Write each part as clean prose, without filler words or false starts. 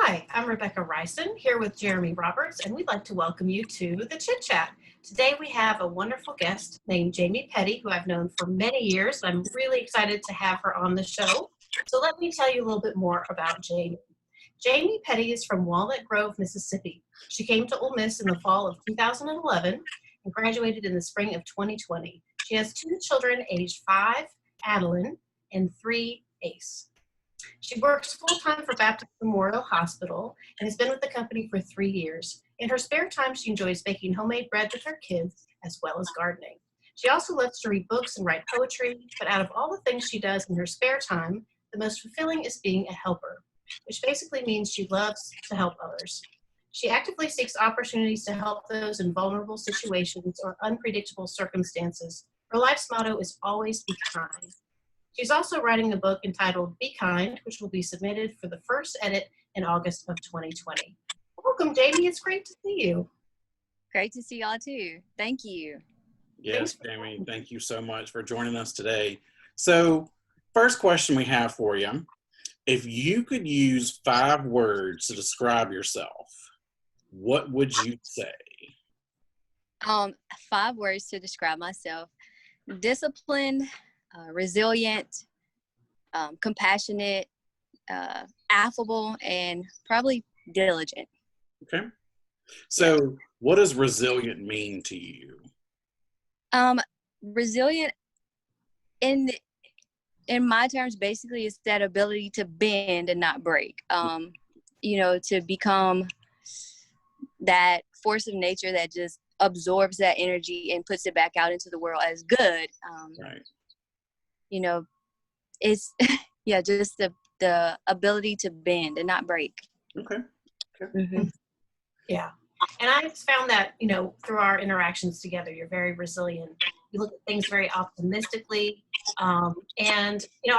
Hi, I'm Rebekah Reysen here with Jeremy Roberts, and we'd like to welcome you to the ChitChat. Today we have a wonderful guest named Jamie Petty, who I've known for many years. I'm really excited to have her on the show. So let me tell you a little bit more about Jamie. Jamie Petty is from Walnut Grove, Mississippi. She came to Ole Miss in the fall of 2011 and graduated in the spring of 2020. She has two children aged 5, Adeline, and 3, Ace. She works full-time for Baptist Memorial Hospital and has been with the company for 3 years. In her spare time, she enjoys baking homemade bread with her kids, as well as gardening. She also loves to read books and write poetry, but out of all the things she does in her spare time, the most fulfilling is being a helper, which basically means she loves to help others. She actively seeks opportunities to help those in vulnerable situations or unpredictable circumstances. Her life's motto is always be kind. She's also writing a book entitled Be Kind, which will be submitted for the first edit in August of 2020. Welcome, Jamie. It's great to see you. Great to see y'all too. Thank you. Yes, Jamie, thank you so much for joining us today. So, first question we have for you. If you could use 5 words to describe yourself, what would you say? 5 words to describe myself: disciplined, resilient, compassionate, affable, and probably diligent. Okay. So what does resilient mean to you? Resilient in my terms basically is that ability to bend and not break. To become that force of nature that just absorbs that energy and puts it back out into the world as good. Right. It's just the ability to bend and not break. Okay. Mm-hmm. Yeah. And I found that, through our interactions together, you're very resilient. You look at things very optimistically. I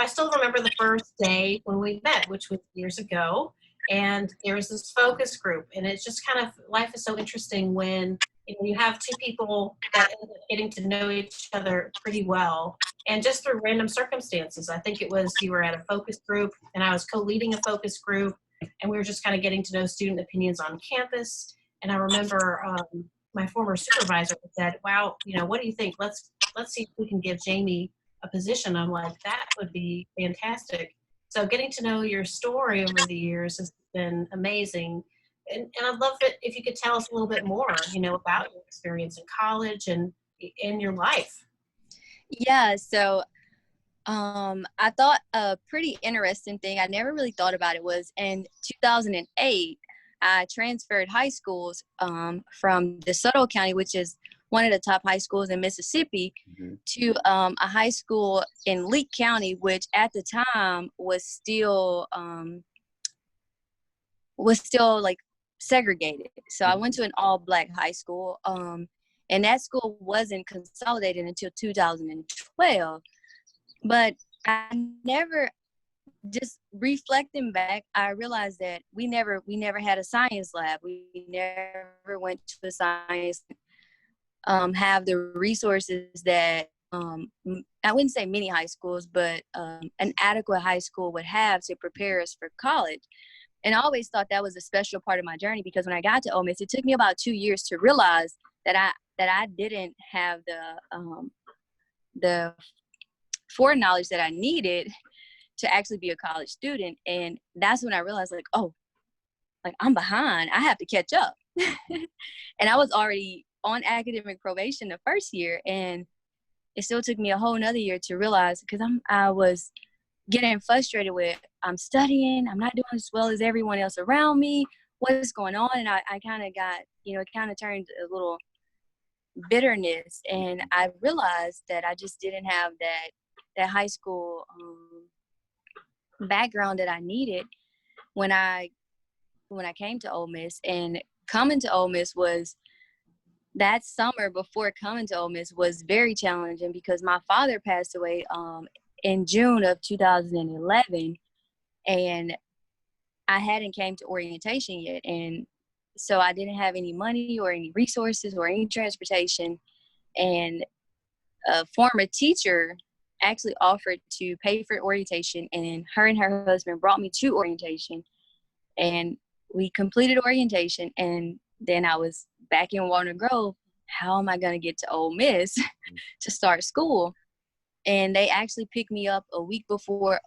still remember the first day when we met, which was years ago. And there was this focus group. And it's just kind of, life is so interesting when you have two people that end up getting to know each other pretty well. And just through random circumstances. I think it was you were at a focus group and I was co-leading a focus group. And we were just kind of getting to know student opinions on campus. And I remember my former supervisor said, wow, what do you think? Let's see if we can give Jamie a position. I'm like, that would be fantastic. So getting to know your story over the years has been amazing. And I'd love it if you could tell us a little bit more, about your experience in college and in your life. Yeah, so I thought a pretty interesting thing, I never really thought about it, was in 2008, I transferred high schools from DeSoto County, which is one of the top high schools in Mississippi, to a high school in Leake County, which at the time was still like segregated. So I went to an all-black high school, and that school wasn't consolidated until 2012. But I never, just reflecting back, I realized that we never had a science lab. We never went to a science, have the resources that, I wouldn't say many high schools, but an adequate high school would have to prepare us for college. And I always thought that was a special part of my journey, because when I got to Ole Miss, it took me about 2 years to realize that I didn't have the foreknowledge that I needed to actually be a college student. And that's when I realized, I'm behind. I have to catch up. And I was already on academic probation the first year, and it still took me a whole nother year to realize, because I was getting frustrated with, I'm studying, I'm not doing as well as everyone else around me. What is going on? And I kind of got, it kind of turned a little bitterness, and I realized that I just didn't have that high school background that I needed when I came to Ole Miss. And coming to Ole Miss was, that summer before coming to Ole Miss was very challenging, because my father passed away in June of 2011, and I hadn't came to orientation yet. And so I didn't have any money or any resources or any transportation. And a former teacher actually offered to pay for orientation, and her husband brought me to orientation. And we completed orientation, and then I was back in Warner Grove. How am I going to get to Ole Miss to start school? And they actually picked me up a week before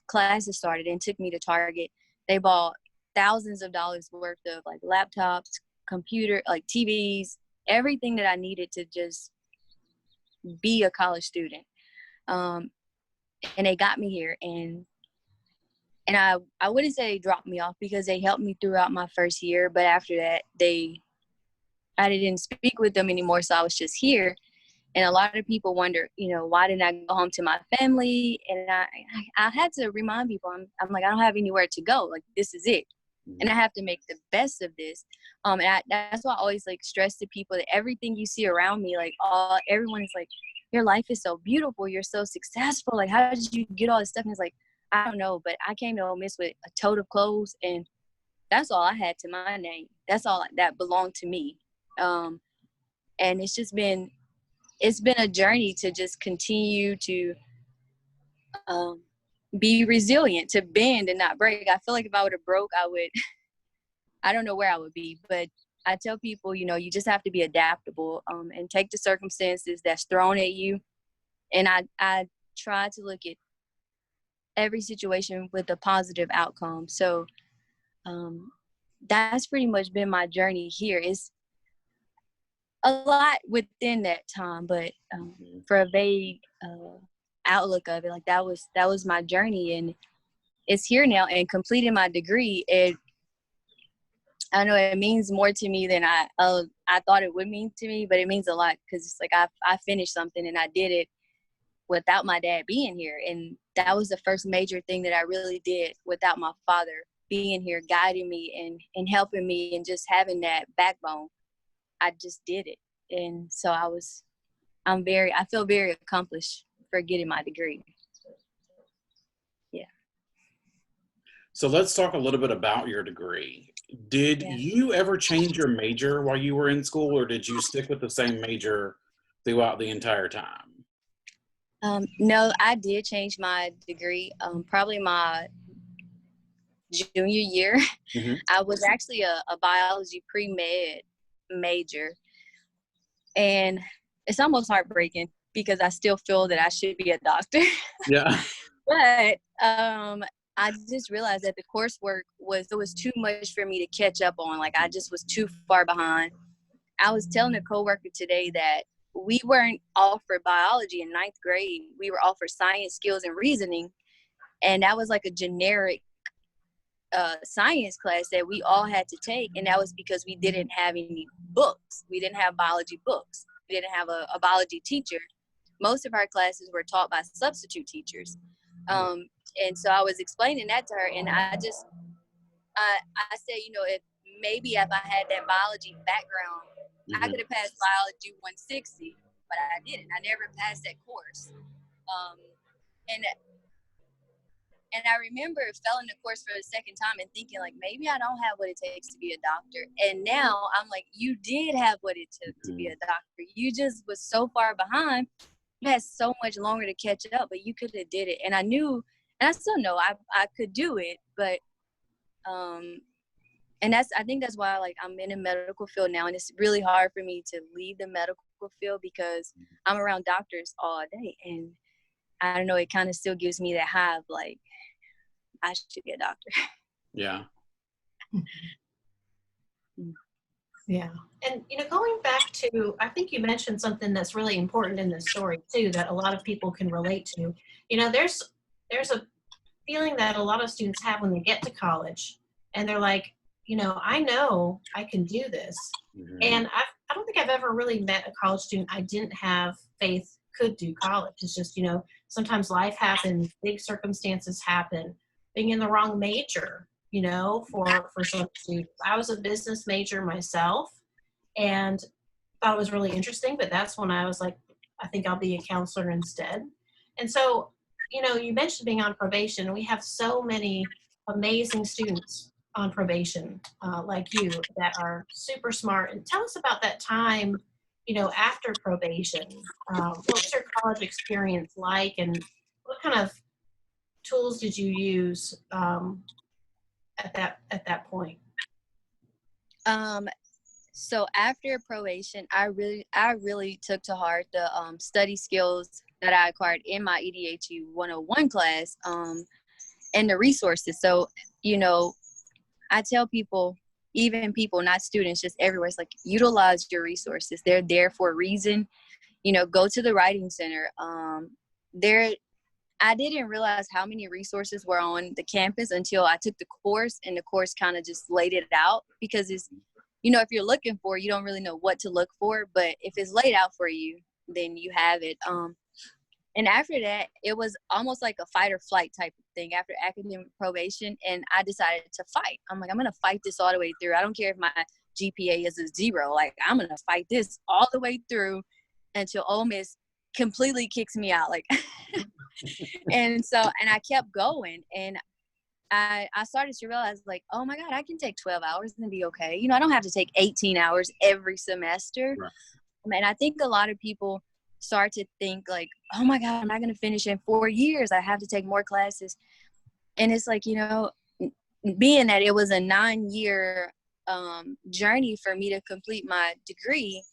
classes started and took me to Target. They bought thousands of dollars worth of like laptops, computer, like TVs, everything that I needed to just be a college student. And they got me here, and I wouldn't say they dropped me off because they helped me throughout my first year, but after that I didn't speak with them anymore, so I was just here. And a lot of people wonder, why didn't I go home to my family? And I had to remind people, I'm like, I don't have anywhere to go. Like, this is it. And I have to make the best of this. That's why I always like stress to people that everything you see around me, like everyone is like, your life is so beautiful. You're so successful. Like, how did you get all this stuff? And it's like, I don't know, but I came to Ole Miss with a tote of clothes, and that's all I had to my name. That's all that belonged to me. And it's been a journey to just continue to be resilient, to bend and not break. I feel like if I would have broke, I don't know where I would be. But I tell people, you just have to be adaptable and take the circumstances that's thrown at you. And I try to look at every situation with a positive outcome. So that's pretty much been my journey here. It's a lot within that time, but for a vague outlook of it, like that was my journey, and it's here now. And completing my degree, I know it means more to me than I thought it would mean to me, but it means a lot because it's like I finished something and I did it without my dad being here, and that was the first major thing that I really did without my father being here, guiding me and helping me, and just having that backbone. I just did it. And so I feel very accomplished for getting my degree. Yeah. So let's talk a little bit about your degree. Did you ever change your major while you were in school, or did you stick with the same major throughout the entire time? No, I did change my degree. Probably my junior year. Mm-hmm. I was actually a biology pre-med major. And it's almost heartbreaking because I still feel that I should be a doctor. Yeah. But I just realized that the coursework was too much for me to catch up on. Like, I just was too far behind. I was telling a coworker today that we weren't offered biology in 9th grade. We were offered science, skills, and reasoning. And that was like a generic science class that we all had to take, and that was because we didn't have any books. We didn't have biology books. We didn't have a biology teacher. Most of our classes were taught by substitute teachers. And so I was explaining that to her, and I said, if I had that biology background, I could have passed biology 160, but I didn't. I never passed that course. And I remember failing the course for the second time and thinking, like, maybe I don't have what it takes to be a doctor. And now I'm like, you did have what it took to be a doctor. You just was so far behind. You had so much longer to catch up, but you could have did it. And I knew, and I still know I could do it. But, and I think that's why, like, I'm in a medical field now. And it's really hard for me to leave the medical field because I'm around doctors all day. And I don't know, it kind of still gives me that high of, like, I should be a doctor. Yeah. Yeah. And, going back to, I think you mentioned something that's really important in this story too, that a lot of people can relate to. There's a feeling that a lot of students have when they get to college, and they're like, I know I can do this. Mm-hmm. And I don't think I've ever really met a college student I didn't have faith could do college. It's just, sometimes life happens, big circumstances happen. Being in the wrong major, for some students. I was a business major myself and thought it was really interesting, but that's when I was like, I think I'll be a counselor instead. And so, you mentioned being on probation. We have so many amazing students on probation, like you, that are super smart. And tell us about that time, after probation. What was your college experience like, and what kind of tools did you use at that point? So after probation, I really took to heart the study skills that I acquired in my EDHU 101 class, and the resources. So, you know, I tell people, even people, not students, just everywhere, it's like, utilize your resources. They're there for a reason. You know, go to the writing center. There, I didn't realize how many resources were on the campus until I took the course, and the course kind of just laid it out, because it's, you know, if you're looking for, you don't really know what to look for, but if it's laid out for you, then you have it. And after that, it was almost like a fight or flight type of thing after academic probation. And I decided to fight. I'm like, I'm going to fight this all the way through. I don't care if my GPA is a 0. Like, I'm going to fight this all the way through until Ole Miss completely kicks me out. Like, and I kept going. And I started to realize, like, oh my God, I can take 12 hours and be okay. You know, I don't have to take 18 hours every semester. Right. And I think a lot of people start to think like, oh my God, I'm not going to finish in 4 years. I have to take more classes. And it's like, you know, being that it was a 9-year journey for me to complete my degree,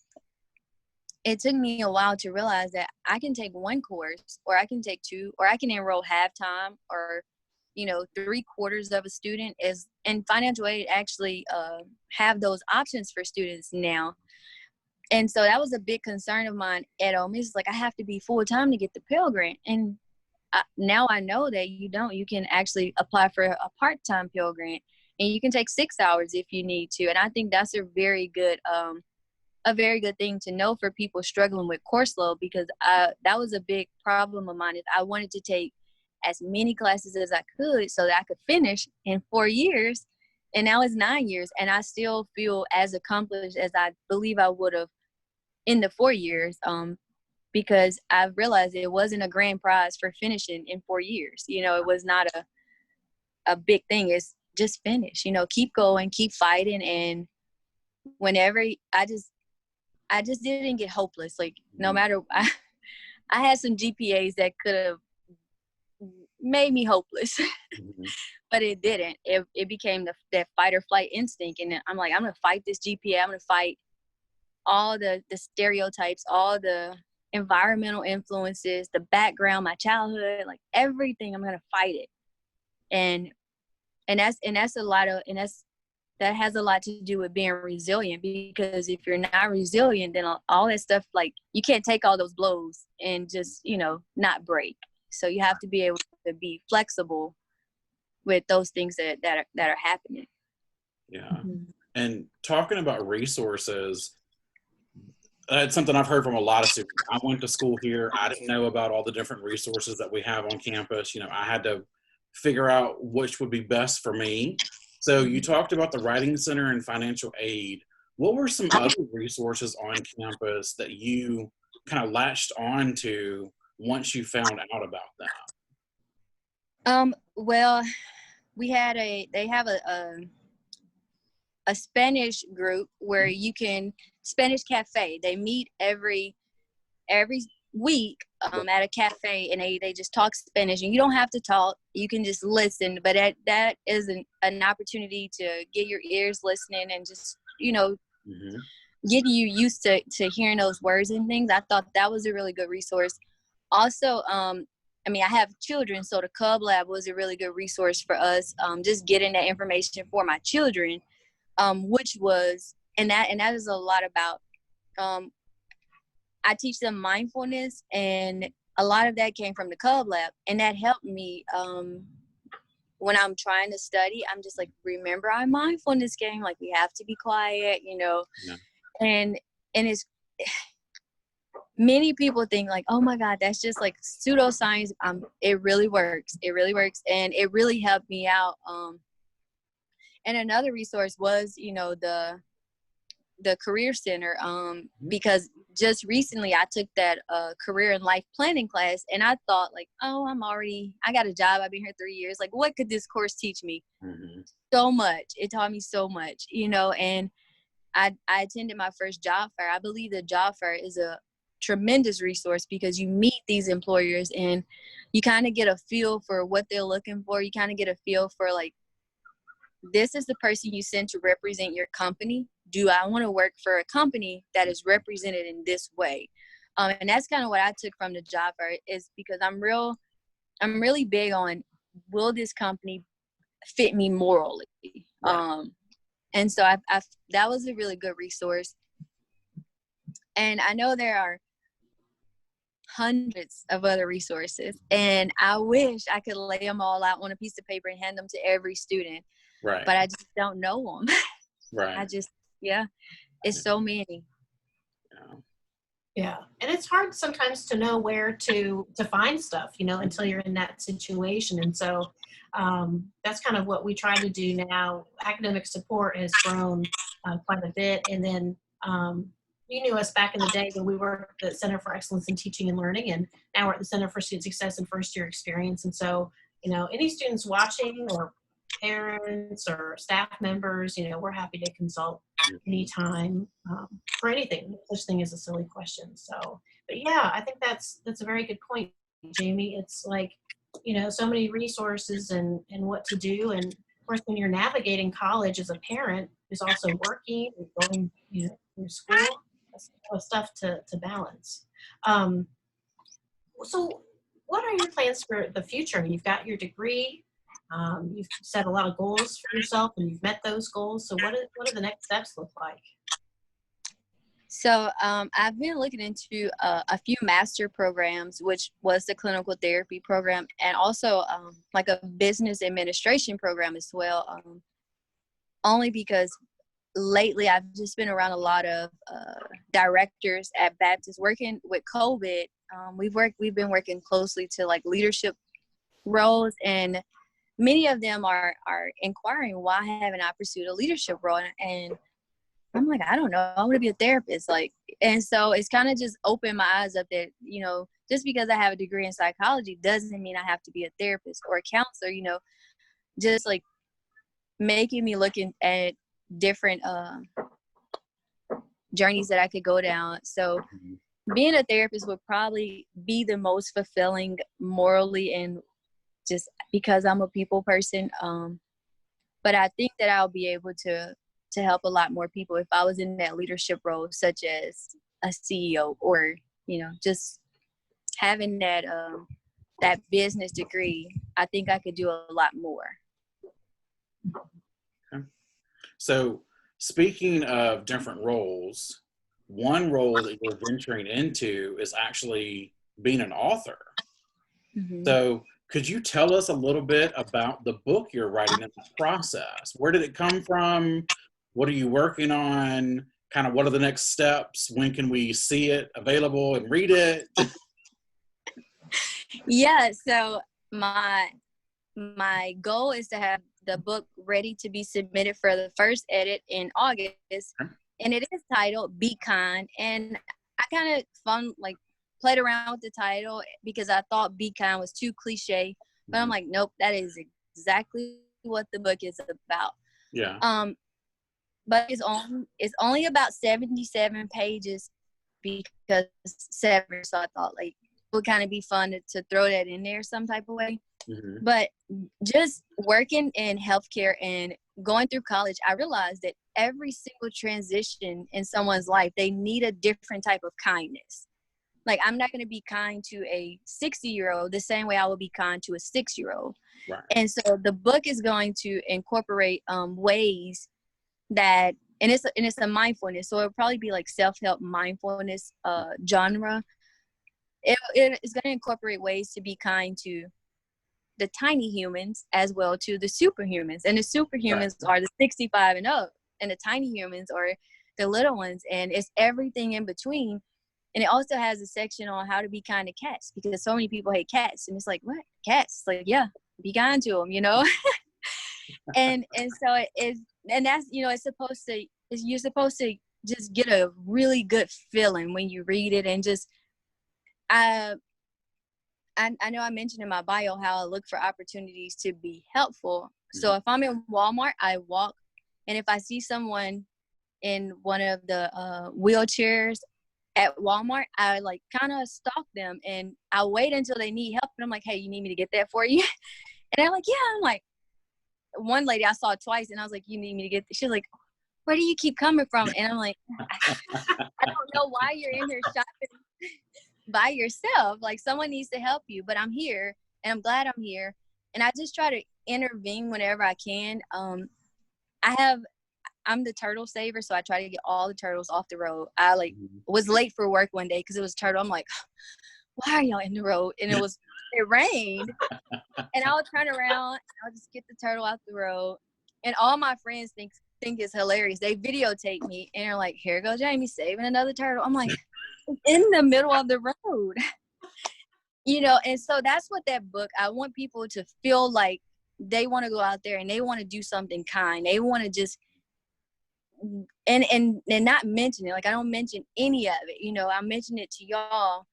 it took me a while to realize that I can take one course, or I can take 2, or I can enroll half-time, or, you know, 3/4 of a student is, and financial aid actually have those options for students now. And so that was a big concern of mine at Ole Miss. Like, I have to be full-time to get the Pell Grant. And now I know that you don't. You can actually apply for a part-time Pell Grant, and you can take 6 hours if you need to. And I think that's a very good thing to know for people struggling with course load, because that was a big problem of mine. Is I wanted to take as many classes as I could so that I could finish in 4 years. And now it's 9 years, and I still feel as accomplished as I believe I would have in the 4 years, because I've realized it wasn't a grand prize for finishing in 4 years. You know, it was not a big thing. It's just finish, you know, keep going, keep fighting. And whenever I just didn't get hopeless. Like, no matter, I had some GPAs that could have made me hopeless, but it didn't. It became that fight or flight instinct. And I'm like, I'm going to fight this GPA. I'm going to fight all the stereotypes, all the environmental influences, the background, my childhood, like everything. I'm going to fight it. And that's a lot of, that has a lot to do with being resilient, because if you're not resilient, then all that stuff, like, you can't take all those blows and just, you know, not break. So you have to be able to be flexible with those things that are happening. Yeah. Mm-hmm. And talking about resources, that's something I've heard from a lot of students. I went to school here. I didn't know about all the different resources that we have on campus. You know, I had to figure out which would be best for me. So you talked about the Writing Center and financial aid. What were some other resources on campus that you kind of latched on to once you found out about them? Well, they have a Spanish group where you can, Spanish cafe. They meet every week at a cafe, and they just talk Spanish, and you don't have to talk, you can just listen. But that is an opportunity to get your ears listening and just, you know, getting you used to hearing those words and things. I thought that was a really good resource. Also, I mean, I have children, so the Cub Lab was a really good resource for us, just getting that information for my children, which was, and that is a lot about, I teach them mindfulness, and a lot of that came from the Cub Lab, and that helped me when I'm trying to study. I'm just like, remember our mindfulness game, like, we have to be quiet, you know. Yeah. And it's, many people think like, oh my God, that's just like pseudoscience. It really works. It really works, and it really helped me out. And another resource was, you know, the Career Center, because just recently I took that career and life planning class, and I thought like, oh, I got a job. I've been here 3 years. Like, what could this course teach me? So much. It taught me so much, you know. And I attended my first job fair. I believe the job fair is a tremendous resource, because you meet these employers and you kind of get a feel for what they're looking for. You kind of get a feel for like this is the person you send to represent your company. Do I want to work for a company that is represented in this way? And that's kind of what I took from the job fair, is because I'm really big on, will this company fit me morally? Right. And so I that was a really good resource. And I know there are hundreds of other resources, and I wish I could lay them all out on a piece of paper and hand them to every student, Right. but I just don't know them. Right. It's so many. Yeah. Yeah, and it's hard sometimes to know where to find stuff, until you're in that situation. And so that's kind of what we try to do now. Academic support has grown quite a bit. And then you knew us back in the day when we worked at the Center for Excellence in Teaching and Learning, and now we're at the Center for Student Success and First Year Experience. And so, any students watching, or parents or staff members, we're happy to consult anytime for anything. No such thing as a silly question. So, but yeah, I think that's a very good point, Jamie. It's like, so many resources and what to do. And of course, when you're navigating college as a parent who's also working and going, through school, that's a lot of stuff to balance. So what are your plans for the future? I mean, you've got your degree. You've set a lot of goals for yourself, and you've met those goals. So what do the next steps look like? So I've been looking into a few master programs, which was the clinical therapy program, and also like a business administration program as well. Only because lately I've just been around a lot of directors at Baptist working with COVID. We've been working closely to like leadership roles, and many of them are inquiring, why haven't I pursued a leadership role? And I'm like, I don't know, I want to be a therapist. And so it's kind of just opened my eyes up that, just because I have a degree in psychology doesn't mean I have to be a therapist or a counselor, just like making me looking at different journeys that I could go down. So being a therapist would probably be the most fulfilling morally, and just because I'm a people person. But I think that I'll be able to help a lot more people if I was in that leadership role, such as a CEO, or, just having that business degree. I think I could do a lot more. Okay. So speaking of different roles, one role that you're venturing into is actually being an author. Mm-hmm. So could you tell us a little bit about the book you're writing in the process? Where did it come from? What are you working on? Kind of what are the next steps? When can we see it available and read it? Yeah, so my goal is to have the book ready to be submitted for the first edit in August. And it is titled Be Kind. And I kind of played around with the title because I thought Be Kind was too cliche. But I'm like, nope, that is exactly what the book is about. Yeah. But it's only about 77 pages because 7. So I thought it would kind of be fun to throw that in there some type of way. Mm-hmm. But just working in healthcare and going through college, I realized that every single transition in someone's life, they need a different type of kindness. Like, I'm not going to be kind to a 60-year-old the same way I would be kind to a 6-year-old. Right. And so the book is going to incorporate ways that, and it's a mindfulness. So it'll probably be like self-help mindfulness genre. It's going to incorporate ways to be kind to the tiny humans as well to the superhumans. And the superhumans are the 65 and up, and the tiny humans are the little ones. And it's everything in between. And it also has a section on how to be kind to cats, because so many people hate cats. And it's like, what? Cats? Like, yeah, be kind to them, and so it is, and that's, it's supposed to, you're supposed to just get a really good feeling when you read it. And just, I know I mentioned in my bio how I look for opportunities to be helpful. So if I'm in Walmart, I walk, and if I see someone in one of the wheelchairs at Walmart, I kind of stalk them, and I wait until they need help, and I'm like, hey, you need me to get that for you? And they're like, yeah. I'm like, one lady I saw twice, and I was like, you need me to get this? She was like, where do you keep coming from? And I'm like, I don't know why you're in here shopping by yourself. Like, someone needs to help you, but I'm here, and I'm glad I'm here. And I just try to intervene whenever I can. I'm the turtle saver, so I try to get all the turtles off the road. I was late for work one day because it was turtle. I'm like, why are y'all in the road? And it rained, and I'll turn around, I'll just get the turtle out the road, and all my friends think it's hilarious. They videotape me, and they're like, here goes Jamie saving another turtle. I'm like, in the middle of the road. And so that's what that book, I want people to feel like they want to go out there and they want to do something kind. They want to just, and not mention it. Like, I don't mention any of it. I mention it to y'all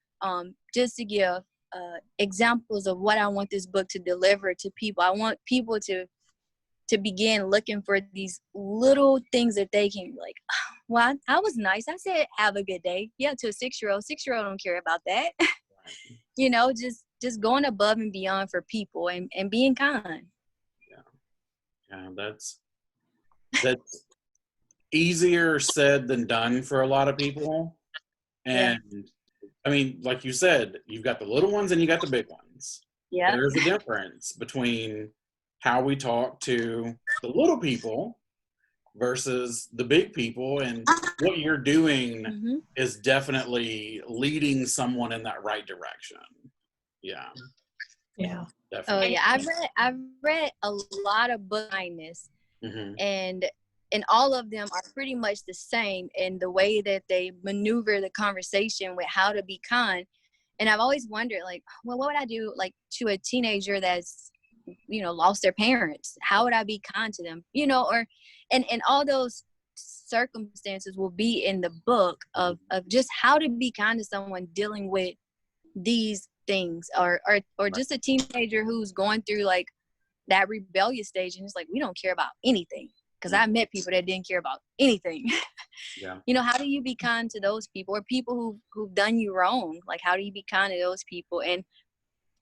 just to give examples of what I want this book to deliver to people. I want people to begin looking for these little things that they can be like, oh, well, I was nice. I said, have a good day. Yeah, to a 6-year-old. 6-year-old don't care about that. Just going above and beyond for people and being kind. Yeah, that's easier said than done for a lot of people. And I mean, like you said, you've got the little ones and you got the big ones. Yeah. There's a difference between how we talk to the little people versus the big people, and what you're doing is definitely leading someone in that right direction. Yeah. Definitely. Oh yeah, I've read a lot of book kindness, and all of them are pretty much the same in the way that they maneuver the conversation with how to be kind. And I've always wondered, like, well, what would I do, like, to a teenager that's lost their parents? How would I be kind to them? And all those circumstances will be in the book of just how to be kind to someone dealing with these things, or just a teenager who's going through like that rebellious stage, and it's like, we don't care about anything. Because I met people that didn't care about anything. Yeah. How do you be kind to those people, or people who've done you wrong? Like, how do you be kind to those people? And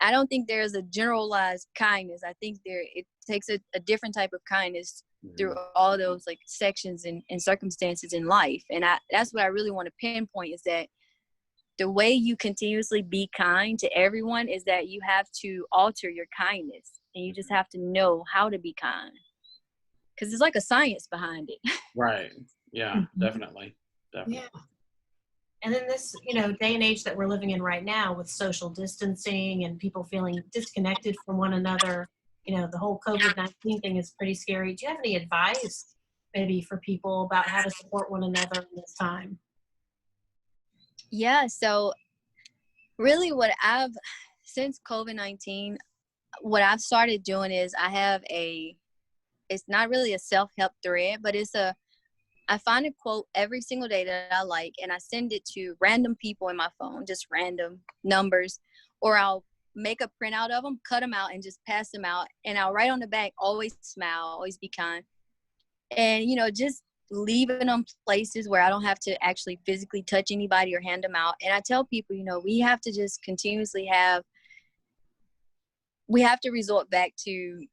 I don't think there's a generalized kindness. I think it takes a different type of kindness through all those like sections and circumstances in life. And that's what I really want to pinpoint, is that the way you continuously be kind to everyone is that you have to alter your kindness, and you just have to know how to be kind, because it's like a science behind it. Right. Yeah, definitely. Yeah. And in this, day and age that we're living in right now, with social distancing and people feeling disconnected from one another, the whole COVID-19 thing is pretty scary. Do you have any advice maybe for people about how to support one another in this time? Yeah. So really since COVID-19, what I've started doing is I have it's not really a self-help thread, but I find a quote every single day that I like, and I send it to random people in my phone, just random numbers, or I'll make a printout of them, cut them out, and just pass them out. And I'll write on the back, always smile, always be kind. And, just leaving them places where I don't have to actually physically touch anybody or hand them out. And I tell people, we have to just continuously we have to resort back to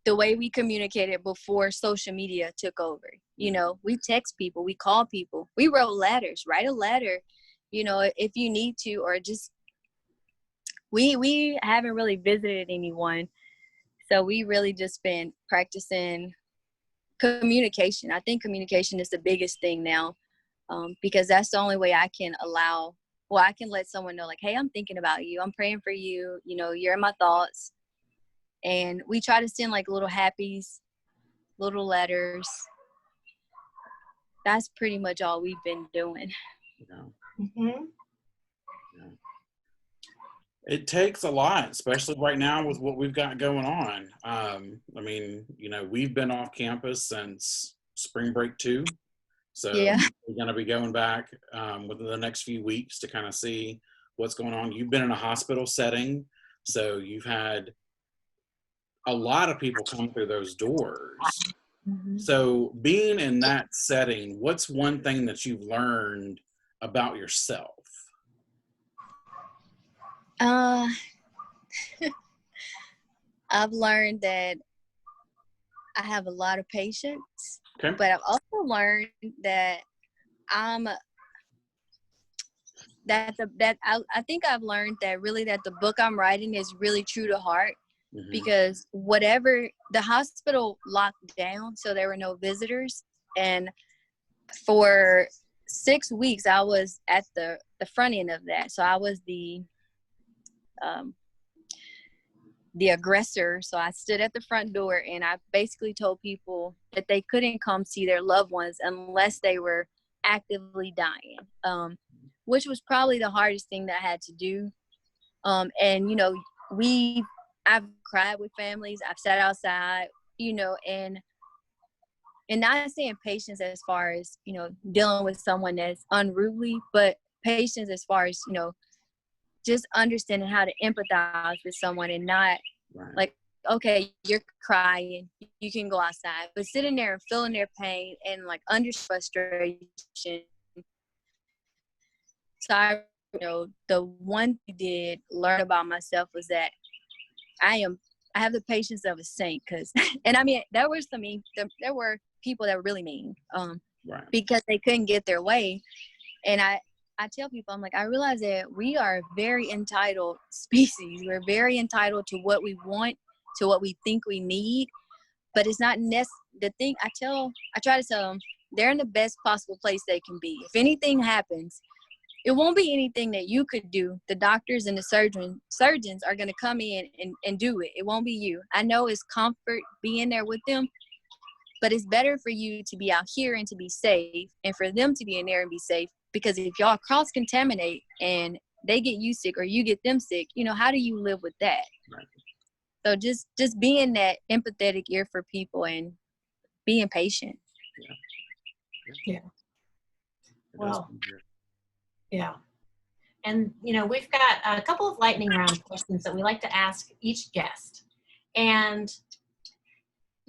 the way we communicated before social media took over. We text people, we call people, we wrote letters. Write a letter, if you need to, or just we haven't really visited anyone, so we really just been practicing communication. I think communication is the biggest thing now, because that's the only way I can I can let someone know, like, hey, I'm thinking about you, I'm praying for you, you're in my thoughts. And we try to send like little happies, little letters. That's pretty much all we've been doing. Yeah. It takes a lot, especially right now with what we've got going on. I mean, we've been off campus since spring break 2. So we're going to be going back within the next few weeks to kind of see what's going on. You've been in a hospital setting, so you've had a lot of people come through those doors. So being in that setting, what's one thing that you've learned about yourself? I've learned that I have a lot of patience, Okay. but I've also learned that I think I've learned that really that the book I'm writing is really true to heart, because whatever the hospital locked down, so there were no visitors, and for 6 weeks I was at the front end of that. So I was the aggressor. So I stood at the front door and I basically told people that they couldn't come see their loved ones unless they were actively dying, which was probably the hardest thing that I had to do. And, you know, I've cried with families, I've sat outside, you know, and not saying patience as far as, you know, dealing with someone that's unruly, but patience as far as, you know, just understanding how to empathize with someone and not like, okay, you're crying, you can go outside, but sitting there and feeling their pain and like under frustration. So I, you know, the one thing I did learn about myself was that I have the patience of a saint, because, and I mean, there were people that were really mean, because they couldn't get their way. And I tell people, I'm like, I realize that we are a very entitled species. We're very entitled to what we want, to what we think we need, but it's not the thing. I try to tell them they're in the best possible place they can be. If anything happens, it won't be anything that you could do. The doctors and the surgeons are going to come in and do it. It won't be you. I know it's comfort being there with them, but it's better for you to be out here and to be safe, and for them to be in there and be safe. Because if y'all cross-contaminate and they get you sick or you get them sick, you know, how do you live with that? Right. So just being that empathetic ear for people and being patient. Yeah. Well, yeah. And, you know, we've got a couple of lightning round questions that we like to ask each guest. And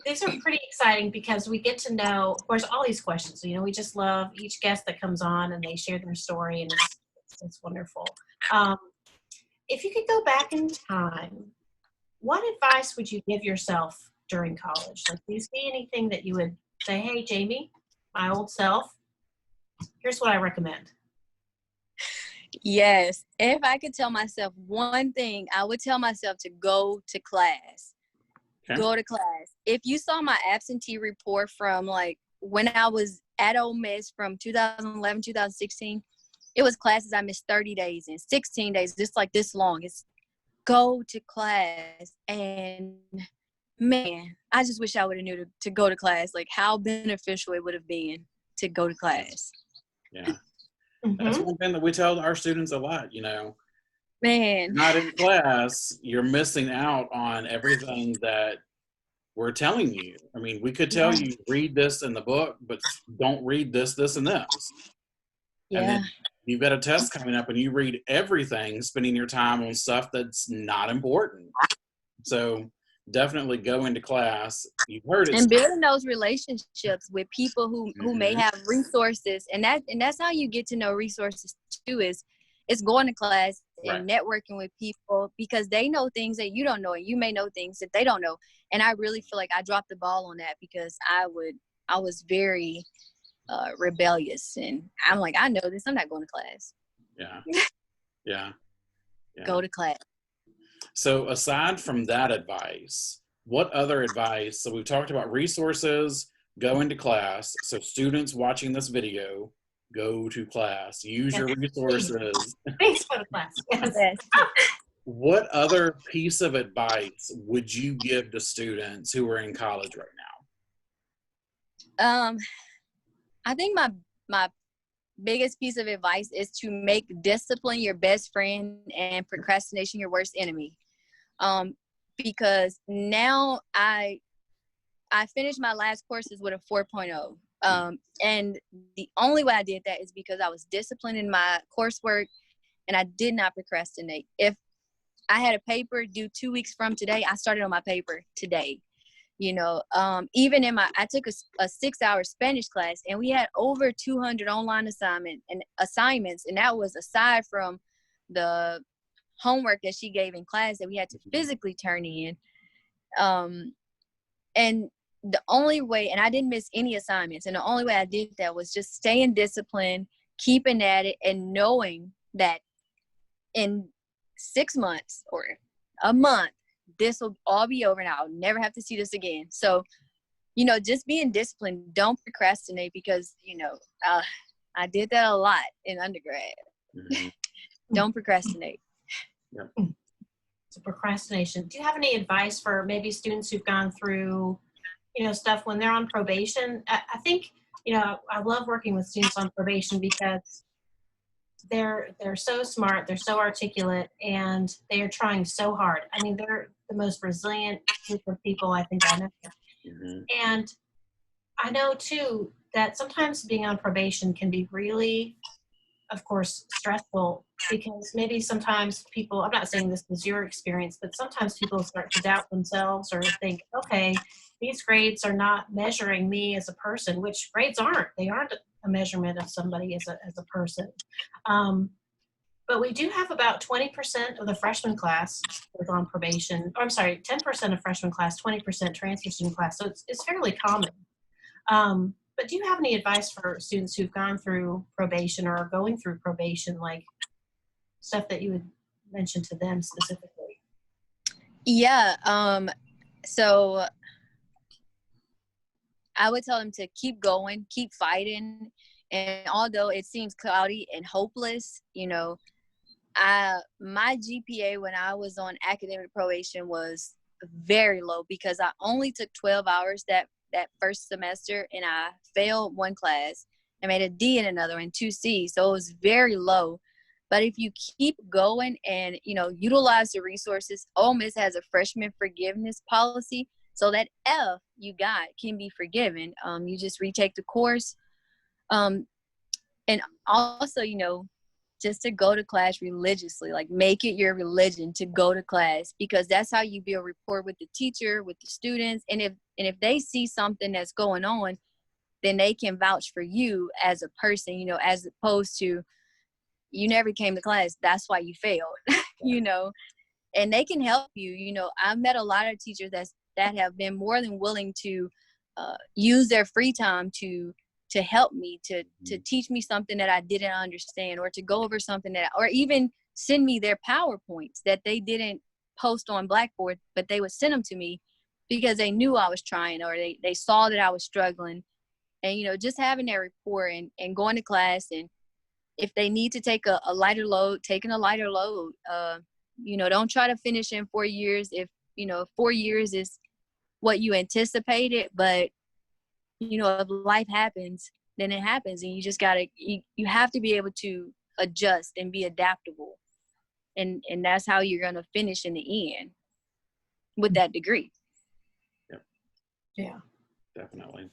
these are pretty exciting because we get to know, of course, all these questions. You know, we just love each guest that comes on and they share their story, and it's wonderful. If you could go back in time, what advice would you give yourself during college? Like, do you see anything that you would say, hey, Jamie, my old self, here's what I recommend? Yes. If I could tell myself one thing, I would tell myself to go to class. Okay. Go to class. If you saw my absentee report from like when I was at Ole Miss from 2011, 2016, it was classes I missed 30 days in, 16 days, just like this long. It's go to class. And man, I just wish I would have knew to go to class, like how beneficial it would have been to go to class. Yeah. That's one thing that we tell our students a lot, you know. Man. Not in class, you're missing out on everything that we're telling you. I mean, we could tell you, read this in the book, but don't read this, this, and this. Yeah. And then you've got a test coming up and you read everything, spending your time on stuff that's not important. So definitely go into class. You've heard it. And building those relationships with people who may have resources. And that's how you get to know resources too, is it's going to class and networking with people, because they know things that you don't know, and you may know things that they don't know. And I really feel like I dropped the ball on that, because I was very rebellious, and I'm like, I know this, I'm not going to class. Yeah. Go to class. So aside from that advice, what other advice? So we've talked about resources, go into class. So students watching this video, go to class, use your resources. Please go to class. Yes. What other piece of advice would you give to students who are in college right now? I think my biggest piece of advice is to make discipline your best friend and procrastination your worst enemy. Because now I finished my last courses with a 4.0. And the only way I did that is because I was disciplined in my coursework and I did not procrastinate. If I had a paper due 2 weeks from today, I started on my paper today. You know, even I took a 6-hour Spanish class, and we had over 200 online assignments, and that was aside from the homework that she gave in class that we had to physically turn in. And the only way, and I didn't miss any assignments, and the only way I did that was just staying disciplined, keeping at it, and knowing that in 6 months or a month, this will all be over and I'll never have to see this again. So, just being disciplined, don't procrastinate, because, I did that a lot in undergrad. Mm-hmm. Don't procrastinate. Yep. So procrastination. Do you have any advice for maybe students who've gone through, stuff when they're on probation? I think, I love working with students on probation because they're so smart, they're so articulate, and they are trying so hard. I mean, they're the most resilient group of people I think I know. Mm-hmm. And I know too that sometimes being on probation can be really, of course, stressful, because maybe sometimes people, I'm not saying this is your experience, but sometimes people start to doubt themselves or think, okay, these grades are not measuring me as a person, which grades aren't. They aren't a measurement of somebody as a person. But we do have about 20% of the freshman class is on probation. Or I'm sorry, 10% of freshman class, 20% transfer student class. So it's fairly common. But do you have any advice for students who've gone through probation or are going through probation, like stuff that you would mention to them specifically? Yeah. So I would tell them to keep going, keep fighting. And although it seems cloudy and hopeless, my GPA when I was on academic probation was very low, because I only took 12 hours that first semester, and I failed one class and made a D in another and 2 C's. So it was very low. But if you keep going and, utilize the resources, Ole Miss has a freshman forgiveness policy. So that F you got can be forgiven. You just retake the course. And also, just to go to class religiously, like make it your religion to go to class, because that's how you build rapport with the teacher, with the students. And if they see something that's going on, then they can vouch for you as a person, as opposed to, you never came to class, that's why you failed, and they can help you. I've met a lot of teachers that have been more than willing to use their free time to help me, to teach me something that I didn't understand, or to go over something or even send me their PowerPoints that they didn't post on Blackboard, but they would send them to me because they knew I was trying, or they saw that I was struggling. And, just having that rapport and going to class, and if they need to take a lighter load, taking a lighter load, don't try to finish in 4 years. If, 4 years is what you anticipated, but if life happens, then it happens, and you just you have to be able to adjust and be adaptable, and that's how you're gonna finish in the end with that degree. Yep. Yeah, Definitely.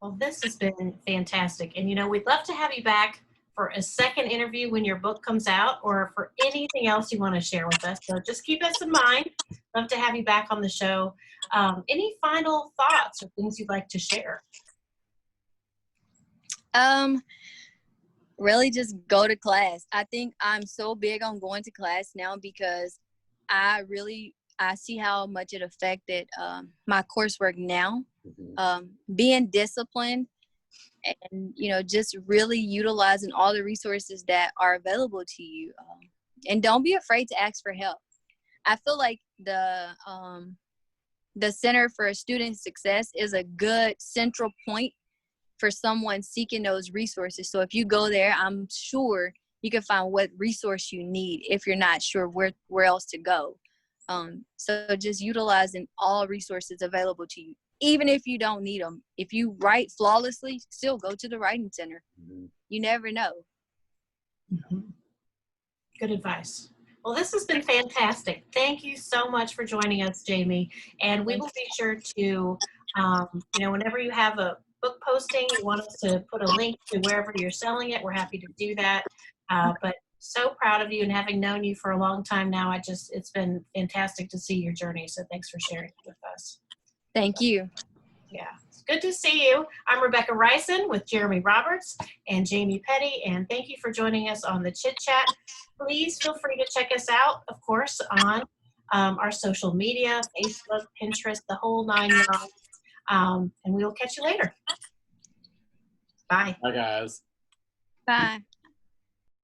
Well, this has been fantastic, and we'd love to have you back for a second interview when your book comes out, or for anything else you want to share with us. So just keep us in mind. Love to have you back on the show. Any final thoughts or things you'd like to share? Really just go to class. I think I'm so big on going to class now, because I see how much it affected my coursework now. Mm-hmm. Being disciplined, and just really utilizing all the resources that are available to you, and don't be afraid to ask for help. I feel like the Center for Student Success is a good central point for someone seeking those resources. So if you go there, I'm sure you can find what resource you need if you're not sure where else to go. So just utilizing all resources available to you, even if you don't need them. If you write flawlessly, still go to the writing center. Mm-hmm. You never know. Mm-hmm. Good advice. Well, this has been fantastic. Thank you so much for joining us, Jamie. And we will be sure to, whenever you have a book posting, you want us to put a link to wherever you're selling it, we're happy to do that. But so proud of you, and having known you for a long time now, it's been fantastic to see your journey. So thanks for sharing it with us. Thank you. Yeah, it's good to see you. I'm Rebekah Reysen with Jeremy Roberts and Jamie Petty, and thank you for joining us on the Chit Chat. Please feel free to check us out, of course, on our social media, Facebook, Pinterest, the whole 9 yards. And we'll catch you later. Bye. Bye, guys. Bye.